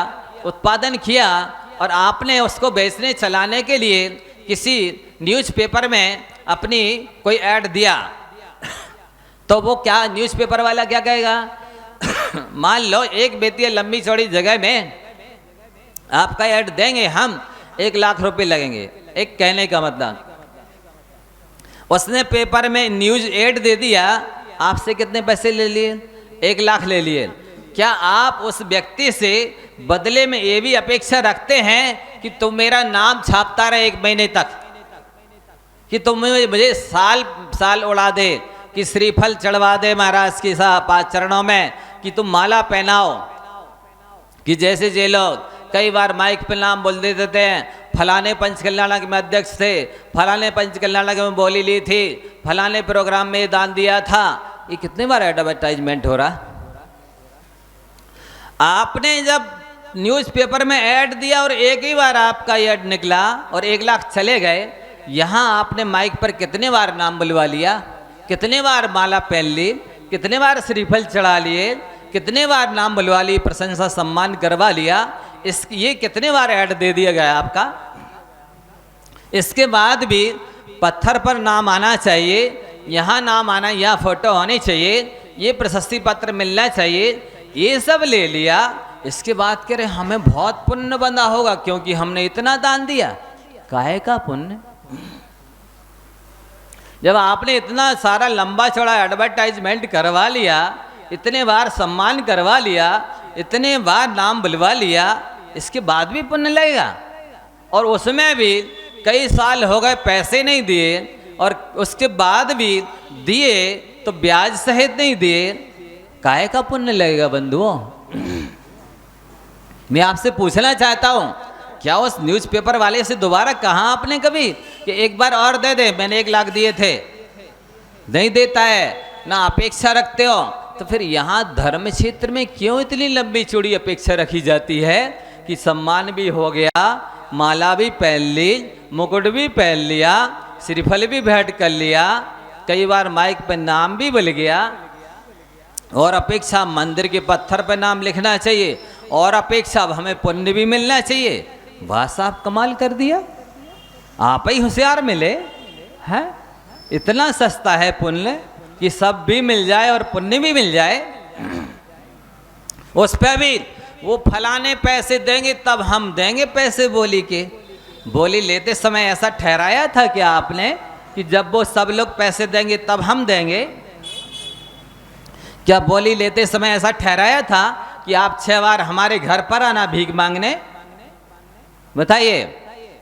[SPEAKER 2] उत्पादन किया और आपने उसको बेचने चलाने के लिए किसी न्यूज़पेपर में अपनी कोई ऐड दिया, तो वो क्या न्यूज़पेपर वाला क्या कहेगा? मान लो एक बेतिया लंबी चौड़ी जगह में आपका ऐड देंगे हम, 1 लाख रुपए लगेंगे। एक कहने का मतलब, उसने पेपर में न्यूज ऐड दे दिया, आपसे कितने पैसे ले लिए? 1 लाख ले लिए। क्या आप उस व्यक्ति से बदले में ये भी अपेक्षा रखते हैं कि तुम मेरा नाम छापता रहे 1 महीने तक, कि तुम मुझे साल साल उड़ा दे, कि श्रीफल चढ़वा दे महाराज के 5 चरणों में, कि तुम माला पहनाओ, कि जैसे जे लोग कई बार माइक पे नाम बोल देते हैं, फलाने पंचकल्याण के में अध्यक्ष थे, फलाने पंचकल्याण के में बोली ली थी, फलाने प्रोग्राम में दान दिया था। ये कितने बार एडवर्टाइजमेंट हो रहा? आपने जब न्यूज़पेपर में ऐड दिया और एक ही बार आपका ऐड निकला और 1 लाख चले गए, यहाँ आपने माइक पर कितने बार नाम बुलवा लिया, कितने बार माला पहन ली, कितने बार श्रीफल चढ़ा लिए, कितने बार नाम बुलवा ली, प्रशंसा सम्मान करवा लिया। ये कितने बार ऐड दे दिया गया आपका। इसके बाद भी पत्थर पर नाम आना चाहिए, यहाँ नाम आना, यहाँ फोटो होनी चाहिए, ये प्रशस्ति पत्र मिलना चाहिए, ये सब ले लिया। इसके बाद कह रहे हमें बहुत पुण्य बंधा होगा क्योंकि हमने इतना दान दिया। काहे का पुण्य? जब आपने इतना सारा लंबा चौड़ा एडवर्टाइजमेंट करवा लिया, इतने बार सम्मान करवा लिया, इतने बार नाम बुलवा लिया, इसके बाद भी पुण्य लगेगा? और उसमें भी कई साल हो गए पैसे नहीं दिए, और उसके बाद भी दिए तो ब्याज सहित नहीं दिए, काहे का पुण्य लगेगा बंधुओं? मैं आपसे पूछना चाहता हूँ, क्या उस न्यूज़पेपर वाले से दोबारा कहा आपने कभी कि 1 बार और दे दे, मैंने 1 लाख दिए थे? नहीं देता है ना, अपेक्षा रखते हो। तो फिर यहाँ धर्म क्षेत्र में क्यों इतनी लंबी चौड़ी अपेक्षा रखी जाती है कि सम्मान भी हो गया, माला भी पहन ली, मुकुट भी पहन लिया, श्रीफल भी भेंट कर लिया, कई बार माइक पे नाम भी बोल गया, और अपेक्षा मंदिर के पत्थर पे नाम लिखना चाहिए, और अपेक्षा अब हमें पुण्य भी मिलना चाहिए। वाह साहब, कमाल कर दिया। आप ही होशियार मिले हैं। इतना सस्ता है पुण्य कि सब भी मिल जाए और पुण्य भी मिल जाए। उस पे भी वो फलाने पैसे देंगे तब हम देंगे पैसे बोली के। बोली लेते समय ऐसा ठहराया था क्या आपने कि जब वो सब लोग पैसे देंगे तब हम देंगे? क्या बोली लेते समय ऐसा ठहराया था कि आप 6 बार हमारे घर पर आना भीख मांगने? बताइए,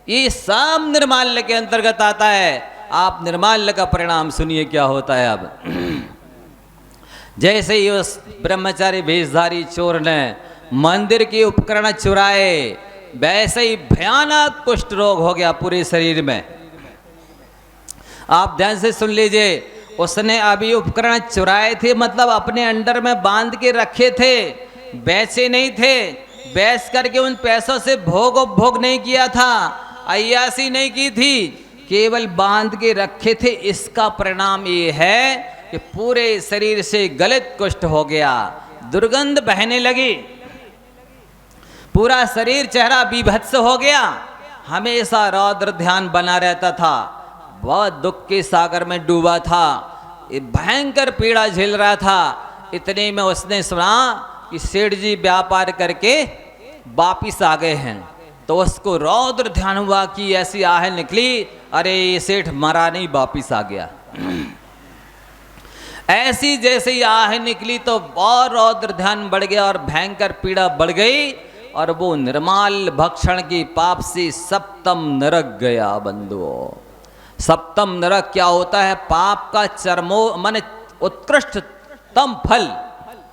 [SPEAKER 2] ये सब निर्माल्य के अंतर्गत आता है। आप निर्माल्य का परिणाम सुनिए क्या होता है। अब जैसे ही उस ब्रह्मचारी वेशधारी चोर ने मंदिर के उपकरण चुराए, वैसे ही भयानक कुष्ठ रोग हो गया पूरे शरीर में। आप ध्यान से सुन लीजिए, उसने अभी उपकरण चुराए थे, मतलब अपने अंडर में बांध के रखे थे, बेचे नहीं थे। बेच करके उन पैसों से भोग उपभोग नहीं किया था, अय्यासी नहीं की थी, केवल बांध के रखे थे। इसका परिणाम ये है कि पूरे शरीर से गलित कुष्ठ हो गया, दुर्गंध बहने लगी, पूरा शरीर चेहरा बीभत्स हो गया। हमेशा रौद्र ध्यान बना रहता था, बहुत दुख के सागर में डूबा था, भयंकर पीड़ा झेल रहा था। इतने में उसने सुना कि सेठ जी व्यापार करके वापिस आ गए हैं। तो उसको रौद्र ध्यान हुआ कि ऐसी आहें निकली, अरे ये सेठ मरा नहीं, वापिस आ गया। ऐसी जैसे ही आहें निकली तो और रौद्र ध्यान बढ़ गया और भयंकर पीड़ा बढ़ गई, और वो निर्माल भक्षण की पाप से सप्तम नरक गया। बंधुओं, सप्तम नरक क्या होता है? पाप का चरमो मन उत्कृष्टतम फल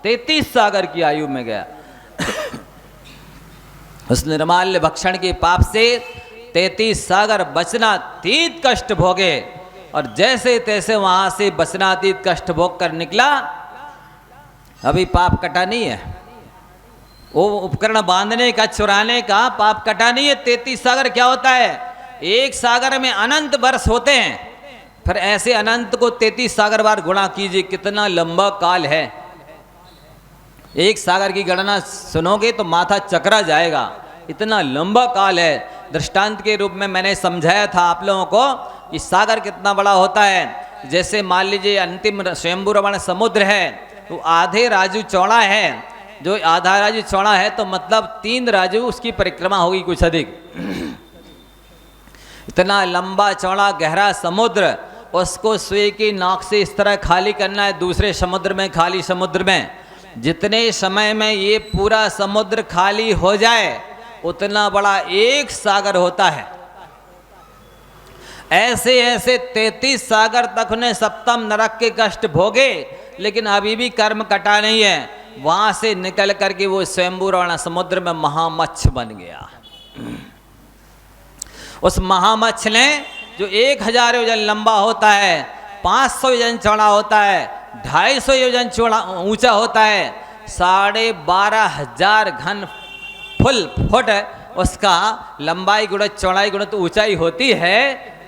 [SPEAKER 2] 33 सागर की आयु में गया। उस निर्माल्य भक्षण के पाप से 33 सागर बचनातीत कष्ट भोगे, और जैसे तैसे वहां से बचनातीत कष्ट भोग कर निकला। अभी पाप कटा नहीं है, वो उपकरण बांधने का, चुराने का पाप कटा नहीं है। 33 सागर क्या होता है? एक सागर में अनंत वर्ष होते हैं, फिर ऐसे अनंत को 33 सागर बार गुणा कीजिए, कितना लंबा काल है। एक सागर की गणना सुनोगे तो माथा चकरा जाएगा, इतना लंबा काल है। दृष्टांत के रूप में मैंने समझाया था आप लोगों को कि सागर कितना बड़ा होता है। जैसे मान लीजिए अंतिम स्वयंभू रमण समुद्र है, तो आधे राजू चौड़ा है। जो आधा राजू चौड़ा है तो मतलब 3 राजू उसकी परिक्रमा होगी, कुछ अधिक। इतना लंबा चौड़ा गहरा समुद्र, उसको सुई की नाक से इस तरह खाली करना है दूसरे समुद्र में, खाली समुद्र में। जितने समय में ये पूरा समुद्र खाली हो जाए, उतना बड़ा एक सागर होता है। ऐसे ऐसे 33 सागर तक उन्हें सप्तम नरक के कष्ट भोगे, लेकिन अभी भी कर्म कटा नहीं है। वहां से निकल करके वो स्वयंभू रमण समुद्र में महामच्छ बन गया। उस महामच्छ ने, जो 1000 योजन लंबा होता है, 500 योजन चौड़ा होता है, 250 योजन चौड़ा ऊंचा होता है, 12,500 घन फुट उसका लंबाई गुणित चौड़ाई गुणित ऊंचाई होती है।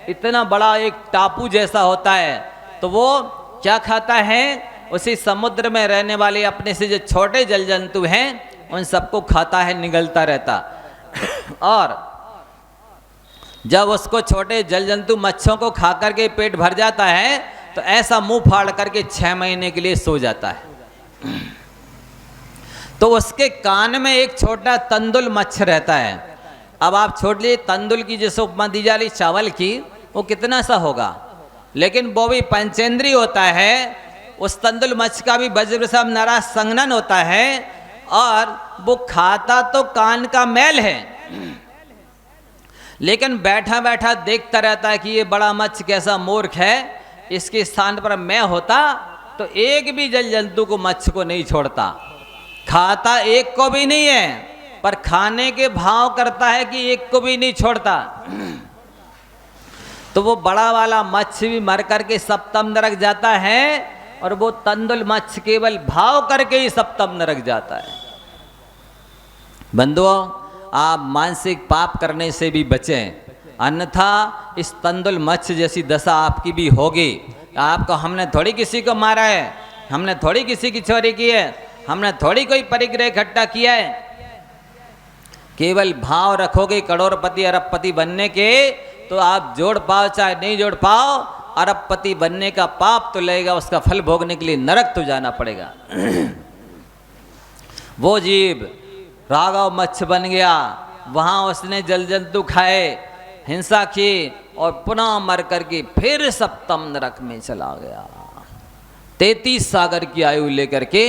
[SPEAKER 2] इतना बड़ा एक टापू जैसा होता है। तो वो क्या खाता है? उसी समुद्र में रहने वाले अपने से जो छोटे जल जंतु हैं, उन सबको खाता है, निगलता रहता। और जब उसको छोटे जल जंतु मच्छों को खा करके पेट भर जाता है, तो ऐसा मुंह फाड़ करके 6 महीने के लिए सो जाता है। तो उसके कान में एक छोटा तंदुल मच्छ रहता है। अब आप छोड़ लीजिए, तंदुल की जैसे उपमा दी जा रही चावल की, वो कितना सा होगा, लेकिन वो भी पंचेंद्री होता है। उस तंदुल मच्छ का भी वज्र सब नरा संगनन होता है, और वो खाता तो कान का मैल है, लेकिन बैठा बैठा देखता रहता है कि ये बड़ा मच्छ कैसा मूर्ख है, इसके स्थान पर मैं होता तो एक भी जल जंतु को, मच्छ को नहीं छोड़ता। खाता एक को भी नहीं है, पर खाने के भाव करता है कि एक को भी नहीं छोड़ता। तो वो बड़ा वाला मच्छ भी मर करके सप्तम नरक जाता है, और वो तंदुल मच्छ केवल भाव करके ही सप्तम नरक जाता है। बंधुओं, आप मानसिक पाप करने से भी बचें, अन्यथा इस तंदुल मच्छ जैसी दशा आपकी भी होगी। आपको, हमने थोड़ी किसी को मारा है, हमने थोड़ी किसी की चोरी की है, हमने थोड़ी कोई परिग्रह इकट्ठा किया है। केवल भाव रखोगे करोड़पति अरबपति बनने के, तो आप जोड़ पाओ चाहे नहीं जोड़ पाओ, अरबपति बनने का पाप तो लगेगा, उसका फल भोगने के लिए नरक तो जाना पड़ेगा। वो जीव राघव मत्स्य बन गया, वहाँ उसने जल जंतु खाए, हिंसा की और पुनः मर करके फिर सप्तम नरक में चला गया। 33 सागर की आयु लेकर के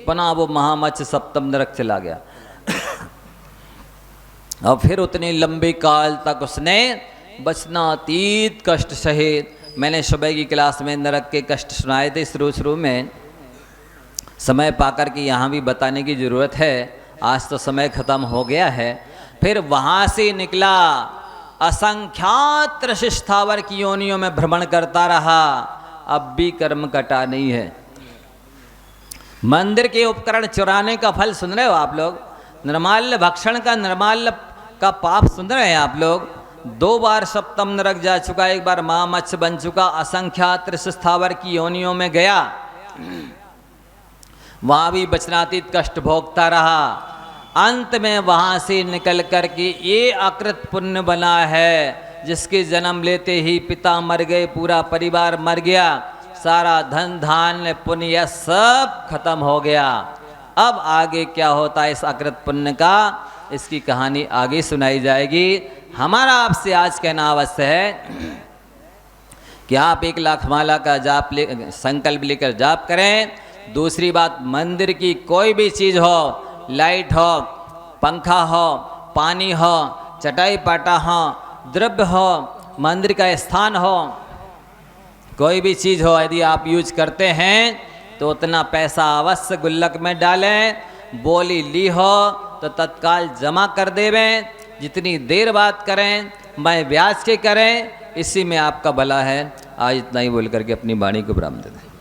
[SPEAKER 2] पुनः वो महामत्स्य सप्तम नरक चला गया। और फिर उतने लंबे काल तक उसने वचनातीत कष्ट सहे। मैंने सुबह की क्लास में नरक के कष्ट सुनाए थे शुरू में, समय पाकर के यहाँ भी बताने की ज़रूरत है, आज तो समय ख़त्म हो गया है। फिर वहाँ से निकला, असंख्यात स्थावर की योनियों में भ्रमण करता रहा, अब भी कर्म कटा नहीं है। मंदिर के उपकरण चुराने का फल सुन रहे हो आप लोग, निर्माल्य भक्षण का, निर्माल्य का पाप सुन रहे हैं आप लोग। 2 बार सप्तम नरक जा चुका, 1 बार महामत्स्य बन चुका, असंख्यात स्थावर की योनियों में गया, वहां भी वचनातीत कष्ट भोगता रहा। अंत में वहां से निकल करके ये अकृत पुण्य बना है, जिसके जन्म लेते ही पिता मर गए, पूरा परिवार मर गया, सारा धन धान्य पुण्य सब खत्म हो गया। अब आगे क्या होता है इस अकृत पुण्य का, इसकी कहानी आगे सुनाई जाएगी। हमारा आपसे आज कहना अवश्य है कि आप 1 लाख माला का जाप संकल्प लेकर जाप करें। दूसरी बात, मंदिर की कोई भी चीज़ हो, लाइट हो, पंखा हो, पानी हो, चटाई पाटा हो, द्रव्य हो, मंदिर का स्थान हो, कोई भी चीज़ हो, यदि आप यूज करते हैं तो उतना पैसा अवश्य गुल्लक में डालें। बोली ली हो तो तत्काल जमा कर देवें, जितनी देर बात करें मैं ब्याज के करें, इसी में आपका भला है। आज इतना ही बोल करके अपनी वाणी को विराम दे दें।